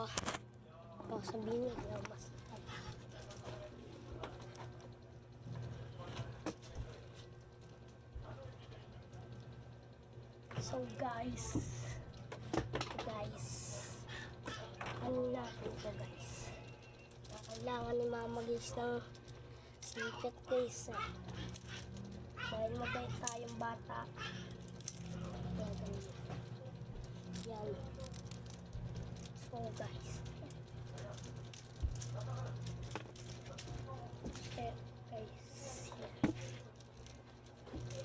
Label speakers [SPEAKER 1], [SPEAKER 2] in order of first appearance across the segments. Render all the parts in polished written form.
[SPEAKER 1] ba? Baka sabihin niya, hindi ako masakal. So guys, ano natin ito guys? Kailangan ni mama guys ng sikat guys. Dahil mabait tayong bata. Yan. So guys.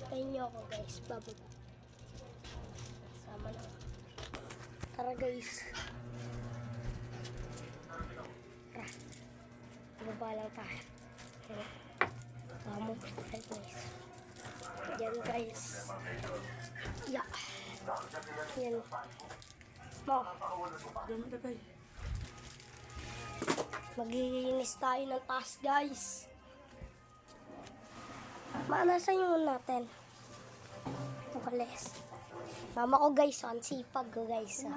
[SPEAKER 1] Tayin nyo ako guys. Bababa. Sama na. Tara guys. Tara. Bababa lang tayo. Vamos. Ay guys. Yan guys. Yeah. Yan. Mo. Maglilinis tayo ng taas guys. Maanasan yung natin. Walis. Mama ko guys, ang sipag ko guys.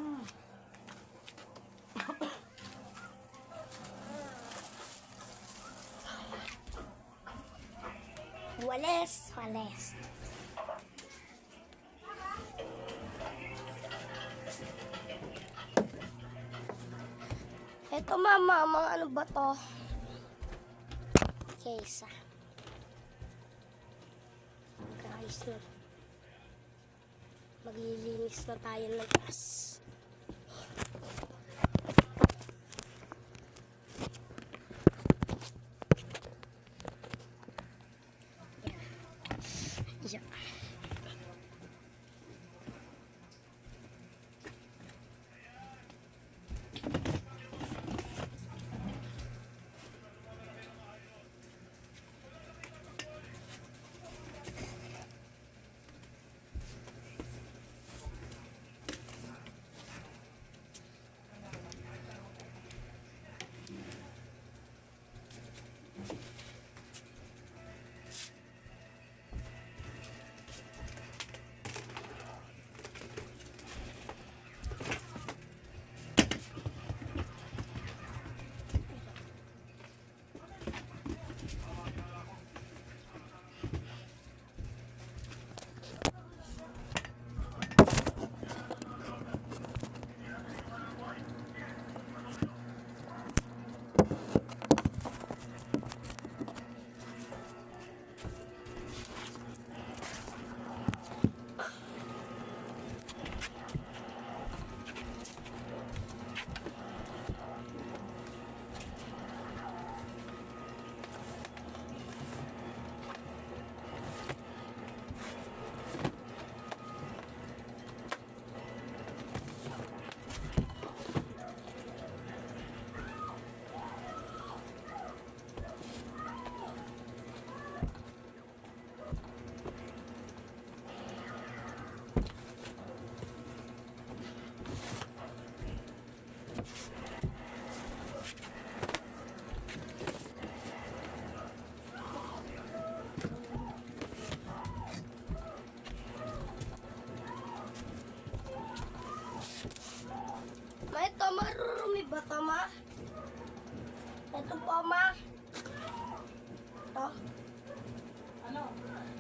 [SPEAKER 1] Walis. Ito mama, mga ano ba to? Guys, guys, maglilinis na tayo ng taas. Yan. Ito, marurumi ba ito, ma? Ito po, ma. Ito.
[SPEAKER 2] Ano?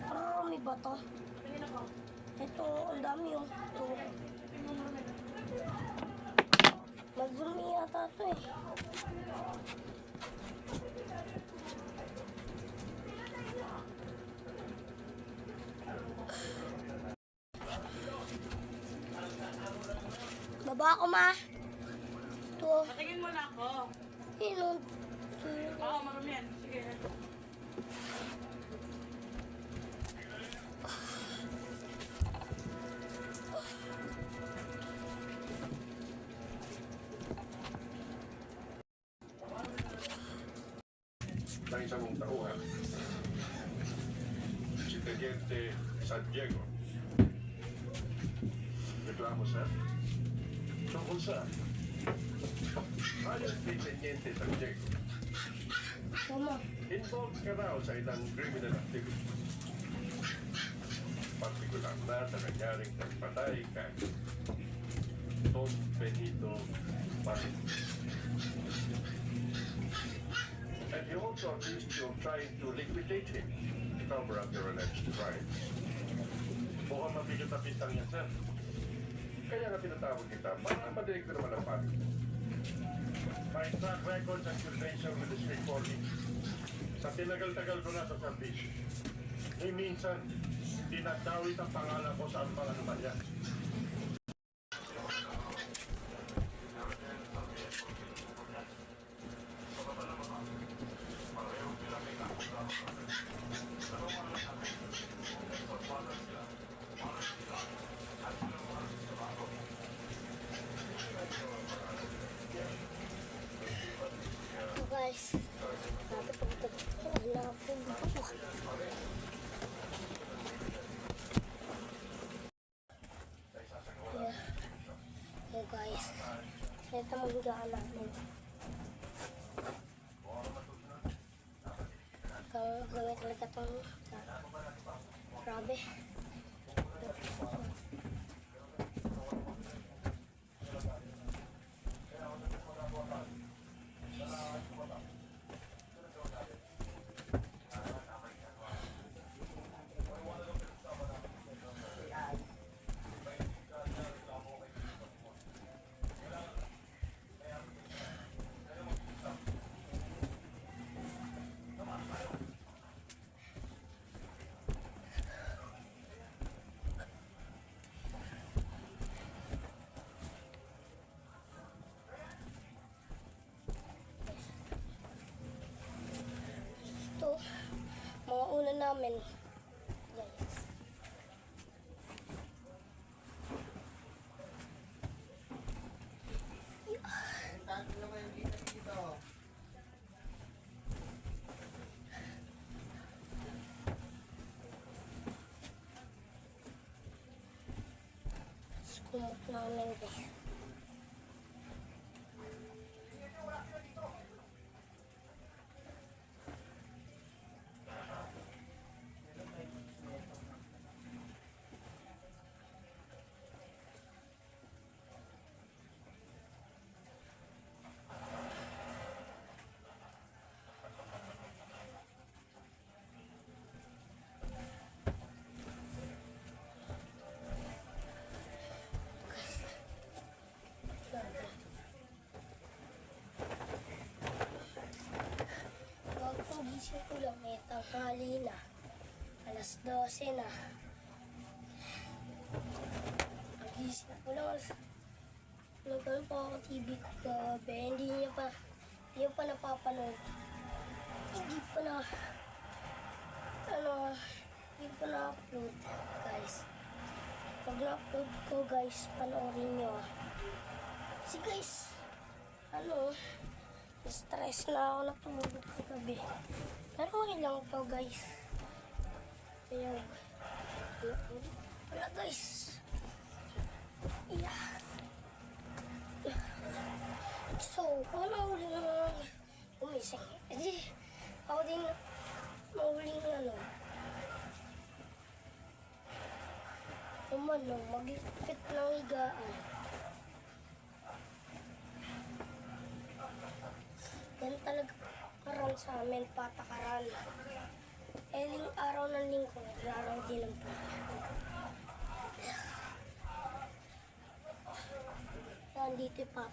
[SPEAKER 1] Marurumi ba ito?
[SPEAKER 2] Tingin ako.
[SPEAKER 1] Ito, ang dami yung ito. Magdumi yata ito eh. Baba ako, ma. Ito.
[SPEAKER 2] Patingin mo na ako.
[SPEAKER 1] Inon.
[SPEAKER 2] Oo, marami yan. Sige.
[SPEAKER 3] Ng isang tauhan, si Teniente San Diego. Reklamo, sir? Tungkol saan? Ayon kay Teniente San Diego,
[SPEAKER 1] Mama.
[SPEAKER 3] involved ka raw sa ilang criminal activity. Partikular na nangyaring nagpatay kay Don Benito Money. And he also accused you of trying to liquidate him to cover up your alleged crimes. Mukhang mabigat na bintang yan, sir. Kaya nga tinatawag kita, para madirektor naman ang pati. My track records and credential with the state police. Sa tinagal-tagal ko na sa service, ni minsan, dinadawit ang pangalan ko sa mga anomalya.
[SPEAKER 1] So guys, sabi ko ito, wala akong buko. Yeah guys, ito maghigaan namin. Kung gawin talaga itong grabe. Ito, mga una namin. Guys. Skumot namin guys. Gising ko lang, may tanghali na. Alas 12 na. Ang gising ko lang, nagkaroon pa ako TV ko gabi. Hindi niya pa napapanood. Hindi pa na-upload, guys. Pag na-upload ko, guys, panoorin nyo. Kasi guys, stress na ako natulog ko gabi. Pero okay lang po guys. Ayan. Wala guys. Yeah. So, kung nahuli naman umising, edi ako din mahuling magipit ng higaan. Yan talaga karan sa amin, patakaran. Araw ng linggo, araw din ang nandito pa.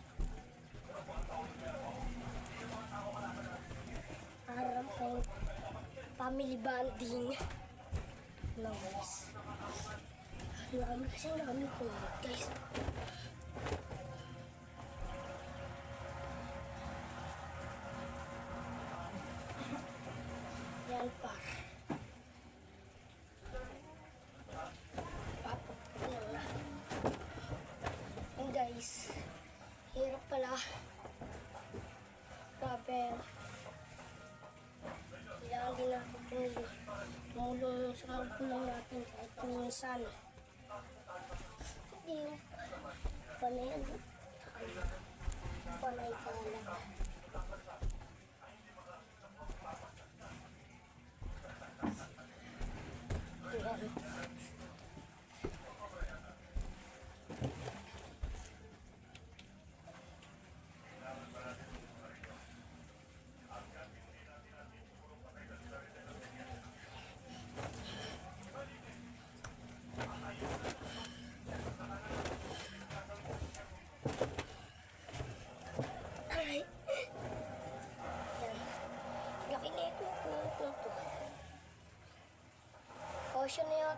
[SPEAKER 1] Araw ng family bonding. No guys. Namin kasi namin ko guys. Yan pa. And guys, hirap pala. Grabe. Kailangan din natin tumulong sa magulang natin kahit minsan. Hindi. Panay ka lang.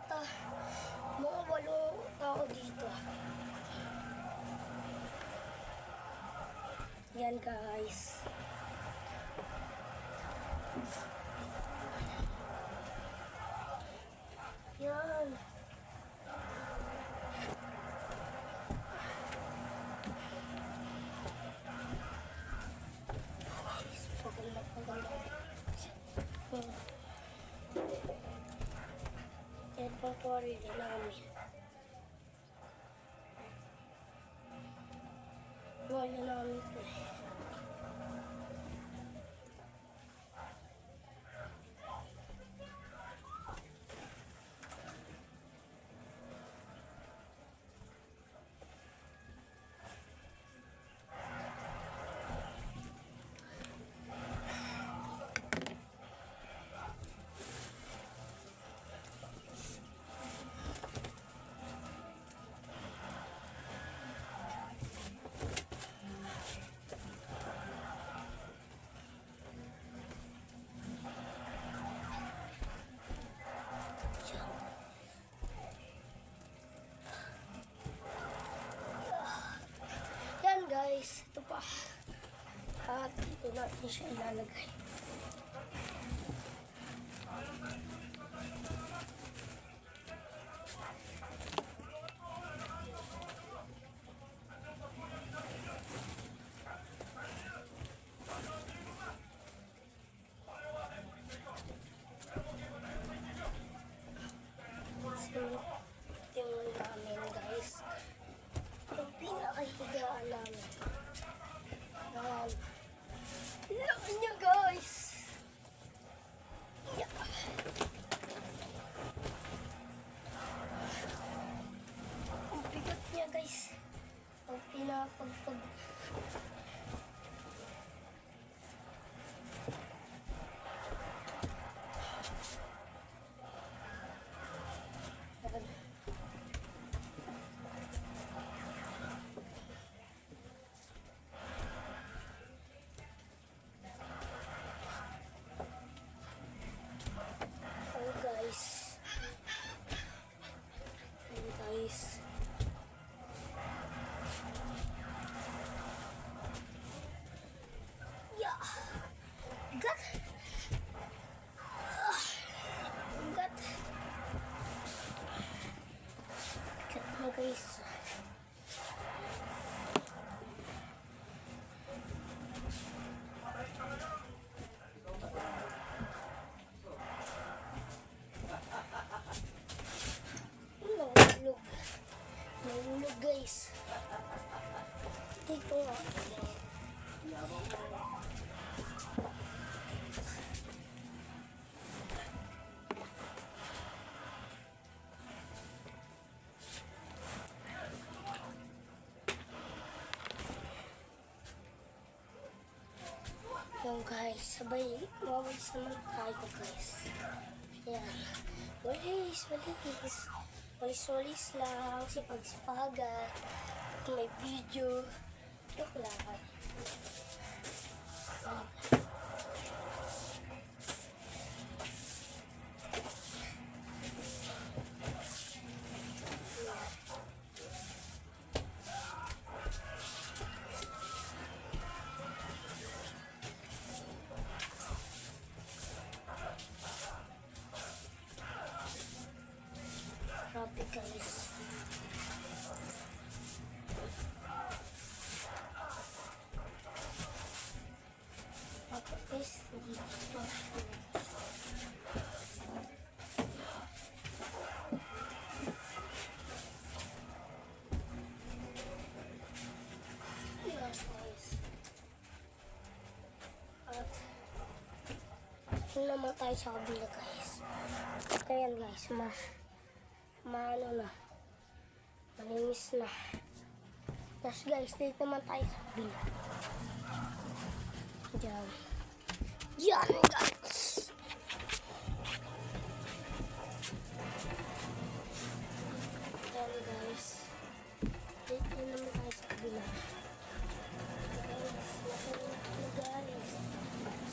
[SPEAKER 1] ata mga 8 tao dito. Yan guys. Yan. Paganda, paganda. Yan pang quarry din namin. Wala namin po eh. Yan guys, ito pa. At dito natin siya ilalagay. So, tingnan namin guys. Yung pinakahigaan namin. Yan. Laki niya guys. Yeah. Ang bigat niya guys. Ang pinapagpag. Yan. Oh guys. Oh guys. Yeah. Gat. Gat. Gat na guys. Nahulog. Nahulog guys. Dito nga. Yung guys, sabay wawalis naman tayo guys. Ayan. Walis, walis. Walis-walis lang, sipag-sipagan. May video. Joke lang. Grabe guys. Tapos dito. Yes, guys. At ito naman tayo sa kabila guys. Ayan guys, maano na. Malinis na. Tapos guys, dito naman tayo sa kabila. Diyan. Yan guys. Yan guys. Dito naman tayo sa kabila. Guys,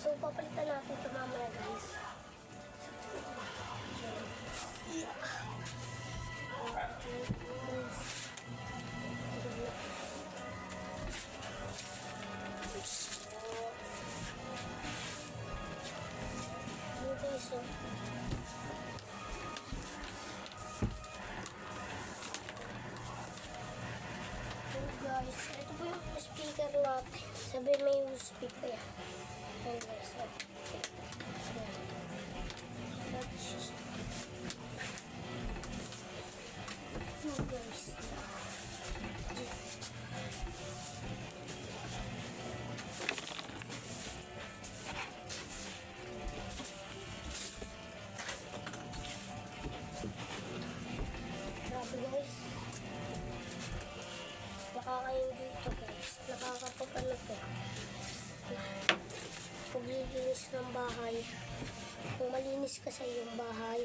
[SPEAKER 1] so papalitan natin ito mamaya guys. Yan. So, guys, ito po yung speaker natin. Sabi may USB pa yan. Ayan guys. Ayan guys. Grabe guys. Nakakaingay ito guys. Nakakapagano to. Paglilinis ng bahay. Kung malinis kasi yung bahay.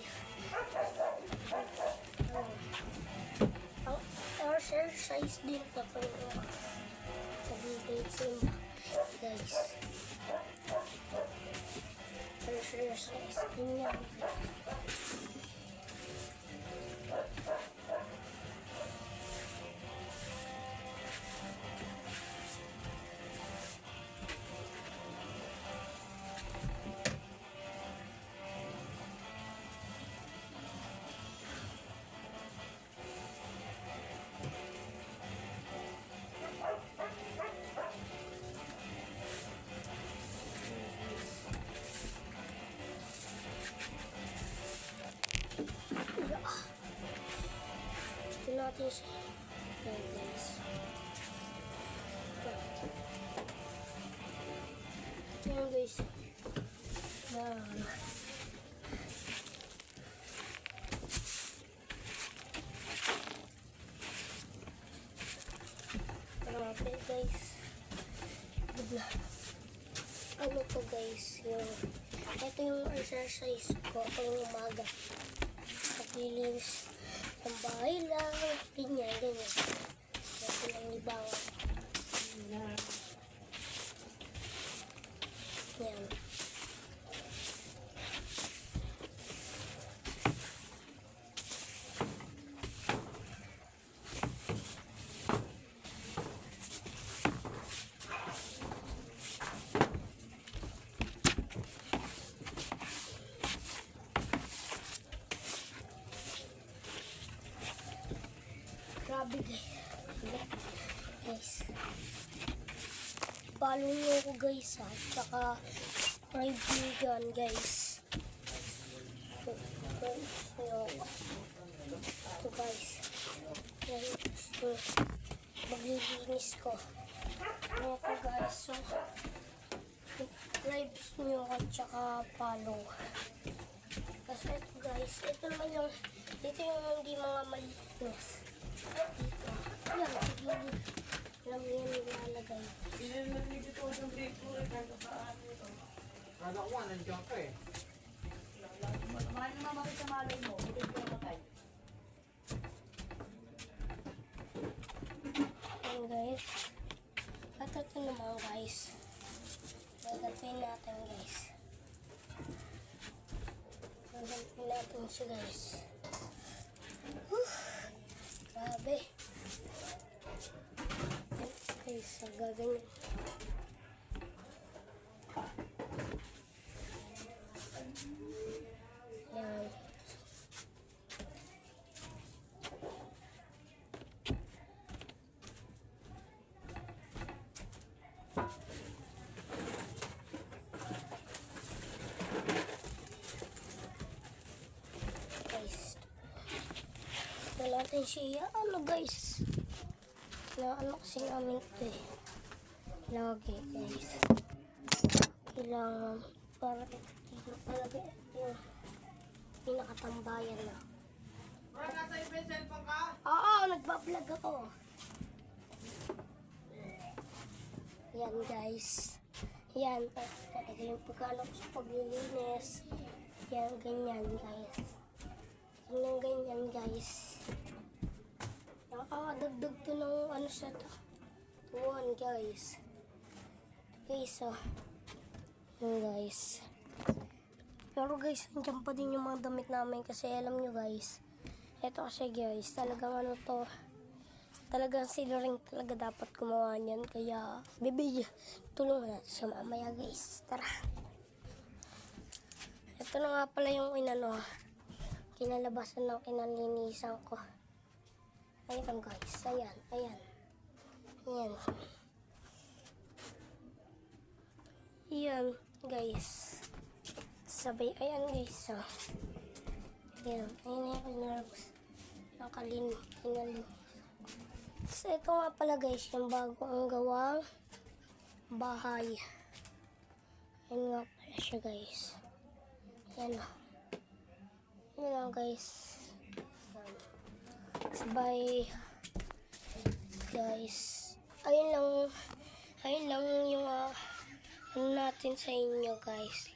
[SPEAKER 1] Ang exercise din to. Paglilinis yung bahay guys. Exercise din yan. Ito natin siya. Ayan guys. Ayan guys. Ayan. Okay guys. Bigla. Ano to guys? Ito yung exercise ko pang umaga. Paglilinis ng bahay lang. Ganyan, ganyan. Ito lang libangan. Yan. Grabe guys. Follow nyo ko guys ha. Tsaka subscribe nyo dyan guys. So ito guys. Yan yung maglilinis ko. Ito guys. So subscribe nyo at tsaka follow. Kasi ito guys. Ito naman yung dito yung hindi mga malinis. Dito. Yan, siguro. Alam yan nilalagay.
[SPEAKER 2] Pinag-video ko yung dito.
[SPEAKER 4] Kala ko nandiyan ka eh.
[SPEAKER 2] Mahal naman bakit sa malay mo. Hindi ko matay.
[SPEAKER 1] Yan guys. At ito naman guys. Gagawin natin guys. Gagawin natin siya guys. Grabe. Guys, so gagawin. Yan. Guys. Ito natin siya. Ano guys? Ano kasi namin ito eh. Lagi guys. Kailangan para ito talaga yung pinakatambayan na.
[SPEAKER 2] Nasa yung cellphone ka?
[SPEAKER 1] Oo, nagbablog ako. Yan guys. Yan, talaga yung pagkano ko sa paglilinis. Yan, ganyan guys. Ganyan guys. Nakakadagdag to ng ano sa to. Tuwan guys. Okay, so. Yan guys. Pero guys, nandiyan pa din yung mga damit namin kasi alam nyo guys, eto kasi guys, talagang ano to, talagang sila rin talaga dapat gumawa niyan. Kaya, bibigyan, tulungan natin siya mamaya guys. Tara. Ito na nga pala yung kinalabasan ng kinalinisan ko. Ayan guys, ayan. Ayan. Ayan guys. Sabay, ayan guys. Ayan yung kinalabas. Yung kinalinisan. So, ito nga pala guys, yung bagong gawang bahay. Ayan nga pala siya guys. Ayan o. Ayan lang guys. Sabay guys. Ayun lang yung ano natin sa inyo guys.